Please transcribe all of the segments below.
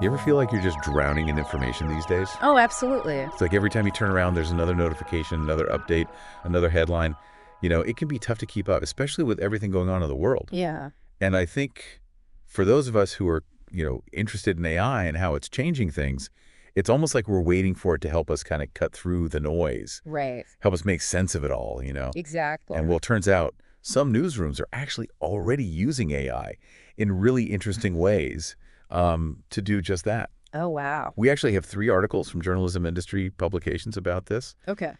You ever feel like you're just drowning in information these days? Oh, absolutely. It's like every time you turn around, there's another notification, another update, another headline. It can be tough to keep up, especially with everything going on in the world. Yeah. And I think for those of us who are, interested in AI and how it's changing things, it's almost like we're waiting for it to help us kind of cut through the noise, Right. help us make sense of it all, Exactly. And well, it turns out some newsrooms are actually already using AI in really interesting ways to do just that. Oh, wow. We actually have 3 articles from journalism industry publications about this, Okay.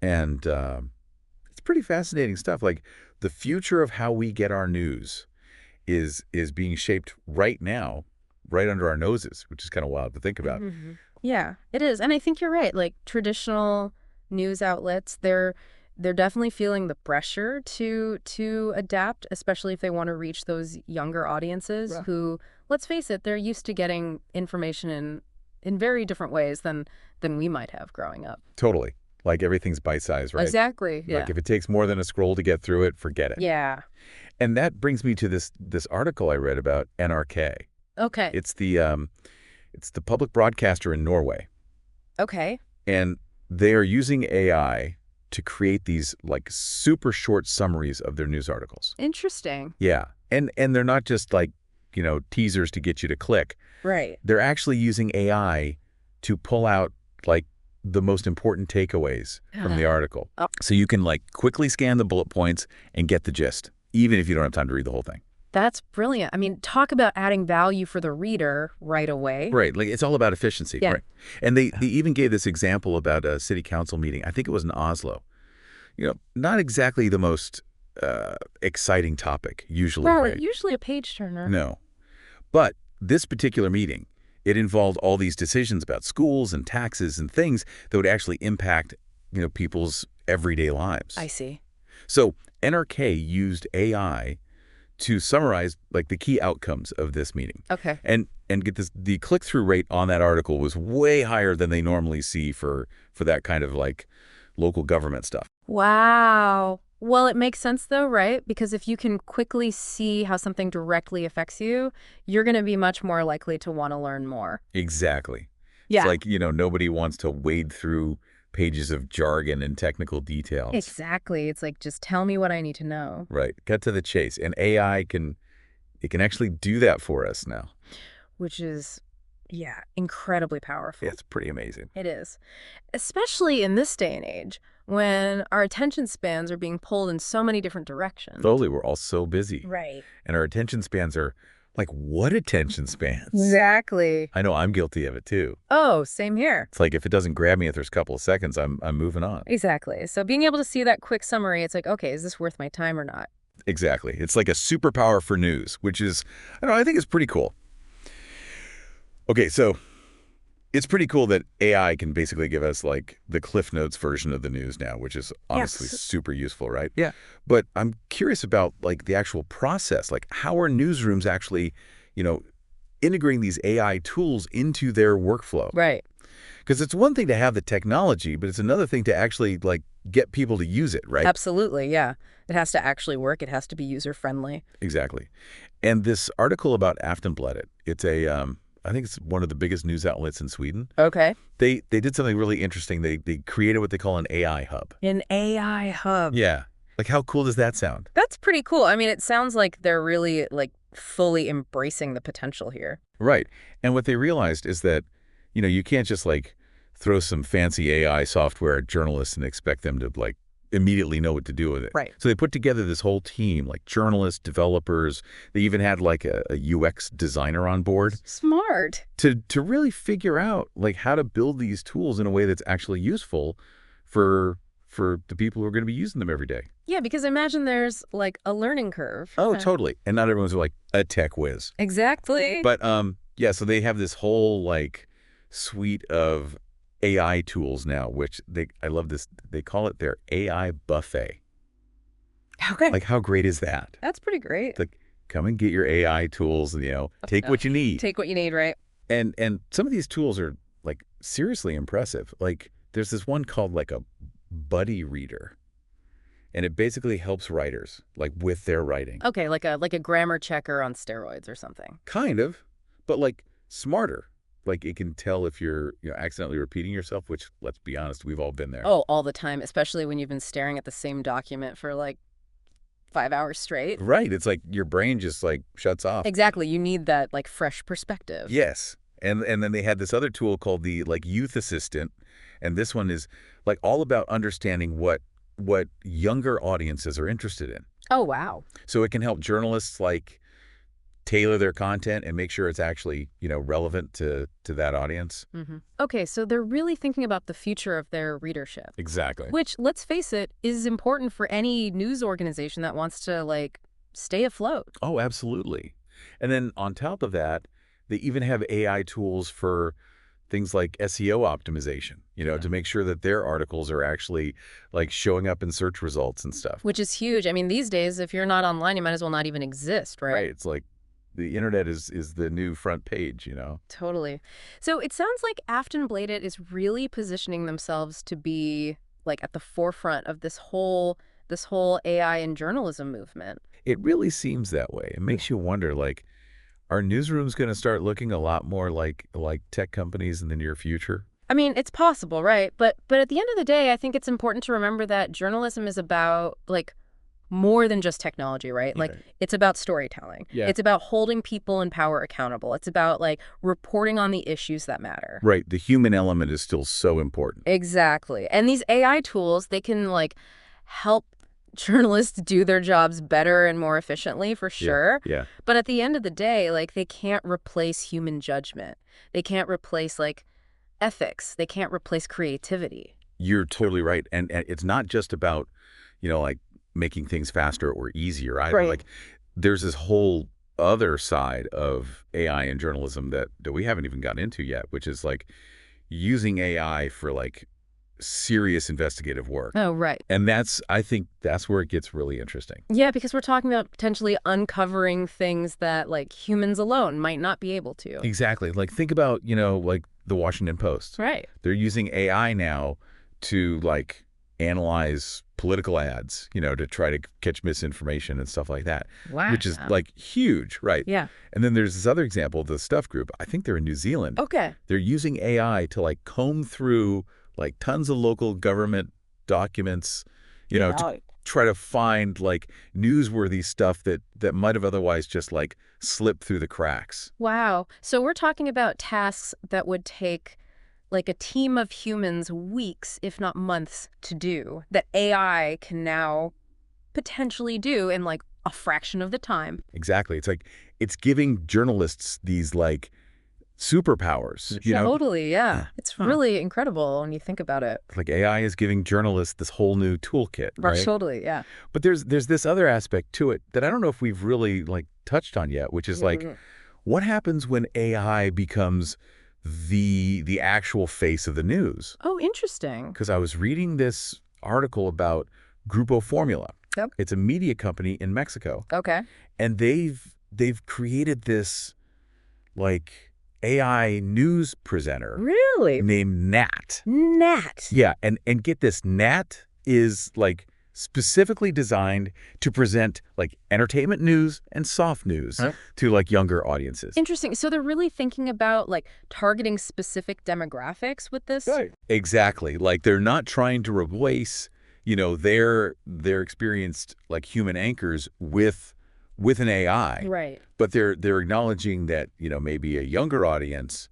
and it's pretty fascinating stuff. Like the future of how we get our news is being shaped right now, right under our noses, which is kind of wild to think about. Yeah, it is. And I think you're right. Like traditional news outlets, they're definitely feeling the pressure to adapt, especially if they want to reach those younger audiences Right. who, let's face it, they're used to getting information in very different ways than we might have growing up. Totally. Like everything's bite-sized, right? Exactly. Yeah. Like if it takes more than a scroll to get through it, forget it. Yeah. And that brings me to this article I read about NRK. Okay. It's the public broadcaster in Norway. Okay. And they are using AI to create these like super short summaries of their news articles. Interesting. Yeah. And they're not just like, teasers to get you to click. Right. They're actually using AI to pull out like the most important takeaways from the article. Oh. So you can like quickly scan the bullet points and get the gist, even if you don't have time to read the whole thing. That's brilliant. I mean, talk about adding value for the reader right away. Right. Like it's all about efficiency. Yeah. Right. And they even gave this example about a city council meeting. I think it was in Oslo. Not exactly the most exciting topic usually. Well, Right? usually a page turner. No. But this particular meeting, it involved all these decisions about schools and taxes and things that would actually impact, people's everyday lives. I see. So NRK used AI to summarize like the key outcomes of this meeting. Okay. And get this, the click-through rate on that article was way higher than they normally see for that kind of like local government stuff. Wow. Well, it makes sense though, right? Because if you can quickly see how something directly affects you, you're going to be much more likely to want to learn more. Exactly. Yeah. It's like, nobody wants to wade through pages of jargon and technical details. Exactly. It's like, just tell me what I need to know. Right. Cut to the chase. And AI can actually do that for us now. Which is, yeah, incredibly powerful. It's pretty amazing. It is. Especially in this day and age, when our attention spans are being pulled in so many different directions. Totally. We're all so busy. Right. And our attention spans are like, what attention spans? Exactly. I know I'm guilty of it too. Oh, same here. It's like if it doesn't grab me after a couple of seconds, I'm moving on. Exactly. So being able to see that quick summary, it's like, okay, is this worth my time or not? Exactly. It's like a superpower for news, which is, I think it's pretty cool. Okay, so it's pretty cool that AI can basically give us like the Cliff Notes version of the news now, which is honestly Yes. super useful, right? Yeah. But I'm curious about like the actual process. Like how are newsrooms actually, integrating these AI tools into their workflow? Right. Because it's one thing to have the technology, but it's another thing to actually like get people to use it, right? Absolutely, yeah. It has to actually work. It has to be user-friendly. Exactly. And this article about Aftonbladet, it's I think it's one of the biggest news outlets in Sweden. Okay. They did something really interesting. They created what they call an AI hub. An AI hub. Yeah. Like how cool does that sound? That's pretty cool. I mean, it sounds like they're really like fully embracing the potential here. Right. And what they realized is that, you can't just like throw some fancy AI software at journalists and expect them to like immediately know what to do with it. Right. So they put together this whole team, like journalists, developers. They even had like a UX designer on board Smart. to really figure out like how to build these tools in a way that's actually useful for the people who are going to be using them every day. Yeah, because imagine there's like a learning curve. Oh, totally. And not everyone's like a tech whiz. Exactly. But yeah, so they have this whole like suite of AI tools now, which I love this. They call it their AI buffet. Okay. Like how great is that? That's pretty great. Like come and get your AI tools, take what you need. Take what you need, right? And some of these tools are like seriously impressive. Like there's this one called like a buddy reader. And it basically helps writers like with their writing. Okay, like a grammar checker on steroids or something. Kind of, but like smarter. like it can tell if you're, accidentally repeating yourself, which, let's be honest, we've all been there. Oh, all the time, especially when you've been staring at the same document for like 5 hours straight. Right. It's like your brain just like shuts off. Exactly. You need that like fresh perspective. Yes. And then they had this other tool called the like youth assistant, and this one is like all about understanding what younger audiences are interested in. Oh, wow. So it can help journalists like tailor their content and make sure it's actually, relevant to that audience. Okay, so they're really thinking about the future of their readership. Exactly. Which, let's face it, is important for any news organization that wants to, like, stay afloat. Oh, absolutely. And then on top of that, they even have AI tools for things like SEO optimization, to make sure that their articles are actually like showing up in search results and stuff. Which is huge. I mean, these days, if you're not online, you might as well not even exist, right? Right. It's like the internet is the new front page, Totally. So it sounds like Afton Bladett is really positioning themselves to be like at the forefront of this whole AI and journalism movement. It really seems that way. It makes you wonder, like, are newsrooms going to start looking a lot more like tech companies in the near future? I mean, it's possible, right? But at the end of the day, I think it's important to remember that journalism is about like more than just technology, right? Like it's about storytelling. Yeah. It's about holding people in power accountable. It's about like reporting on the issues that matter. Right. The human element is still so important. Exactly. And these AI tools, they can like help journalists do their jobs better and more efficiently, for sure. Yeah. But at the end of the day, like they can't replace human judgment. They can't replace like ethics. They can't replace creativity. You're totally right. And it's not just about, like making things faster or easier either. Right. Like there's this whole other side of AI and journalism that we haven't even gotten into yet, which is like using AI for like serious investigative work. Oh, right. And I think that's where it gets really interesting. Yeah, because we're talking about potentially uncovering things that like humans alone might not be able to. Exactly. Like think about, like the Washington Post. Right. They're using AI now to like analyze political ads, to try to catch misinformation and stuff like that. Wow. Which is like huge, right? Yeah. And then there's this other example, the Stuff Group. I think they're in New Zealand. Okay. They're using AI to like comb through like tons of local government documents, to try to find like newsworthy stuff that might have otherwise just like slipped through the cracks. Wow. So we're talking about tasks that would take like a team of humans weeks, if not months, to do that AI can now potentially do in like a fraction of the time. Exactly. It's like it's giving journalists these like superpowers, Totally, yeah. It's really incredible when you think about it. Like AI is giving journalists this whole new toolkit, right? Totally, yeah. But there's this other aspect to it that I don't know if we've really like touched on yet, which is like what happens when AI becomes the actual face of the news? Oh, interesting. Because I was reading this article about Grupo Formula. Yep. It's a media company in Mexico. Okay. And they've created this like AI news presenter. Really? Named Nat. Nat. Yeah, and get this, Nat is like specifically designed to present like entertainment news and soft news to like younger audiences. Interesting. So they're really thinking about like targeting specific demographics with this? Right. Exactly. Like they're not trying to replace, their experienced like human anchors with an AI. Right. But they're acknowledging that, maybe a younger audience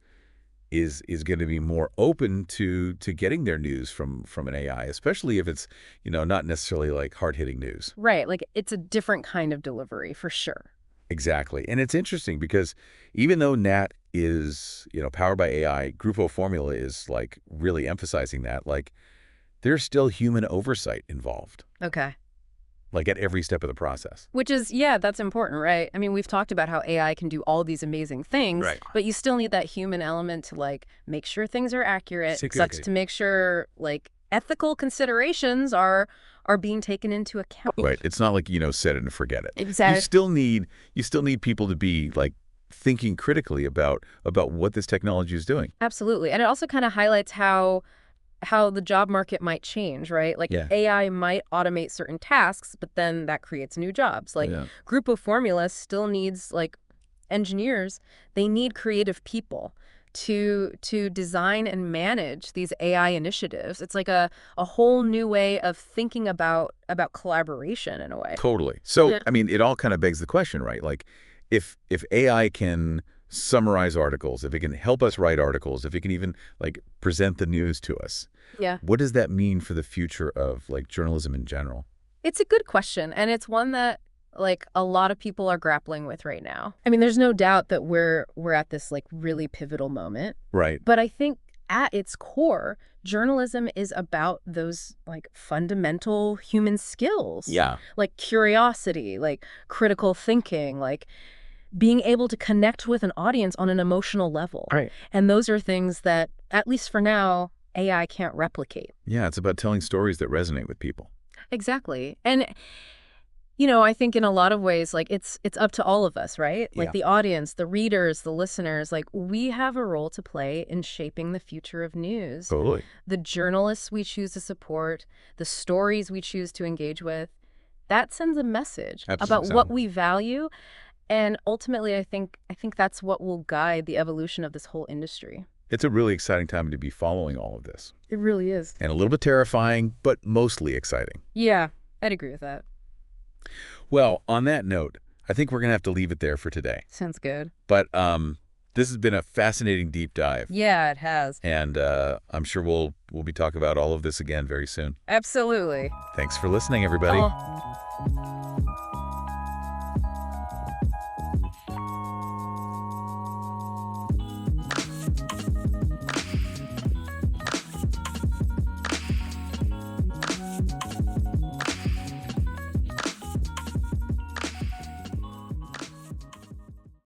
is going to be more open to getting their news from an AI, especially if it's, not necessarily like hard-hitting news. Right. Like it's a different kind of delivery for sure. Exactly. And it's interesting because even though Nat is, powered by AI, Grupo Formula is like really emphasizing that, like there's still human oversight involved. Okay. Like at every step of the process. Which is, yeah, that's important, right? I mean, we've talked about how AI can do all these amazing things, right, but you still need that human element to like make sure things are accurate, such to make sure like ethical considerations are being taken into account. Right. It's not like, set it and forget it. Exactly. You still need people to be like thinking critically about what this technology is doing. Absolutely. And it also kind of highlights how the job market might change, right? Like AI might automate certain tasks, but then that creates new jobs. Like Grupo Formula still needs like engineers. They need creative people. to design and manage these AI initiatives. It's like a whole new way of thinking about collaboration in a way. Totally. So, Yeah. I mean, it all kind of begs the question, right? Like, if AI can summarize articles, if it can help us write articles, if it can even, like, present the news to us, Yeah. what does that mean for the future of, like, journalism in general? It's a good question, and it's one that like a lot of people are grappling with right now. I mean, there's no doubt that we're at this like really pivotal moment, Right. but I think at its core, journalism is about those like fundamental human skills. Yeah. Like curiosity, like critical thinking, like being able to connect with an audience on an emotional level. Right. And those are things that, at least for now, AI can't replicate. Yeah, it's about telling stories that resonate with people. Exactly. And I think in a lot of ways, like it's up to all of us, right? Like Yeah. the audience, the readers, the listeners, like we have a role to play in shaping the future of news. Totally. The journalists we choose to support, the stories we choose to engage with, that sends a message about Absolutely. what we value. And ultimately, I think that's what will guide the evolution of this whole industry. It's a really exciting time to be following all of this. It really is. And a little bit terrifying, but mostly exciting. Yeah, I'd agree with that. Well, on that note, I think we're going to have to leave it there for today. Sounds good. But this has been a fascinating deep dive. Yeah, it has. And I'm sure we'll be talking about all of this again very soon. Absolutely. Thanks for listening, everybody. Oh.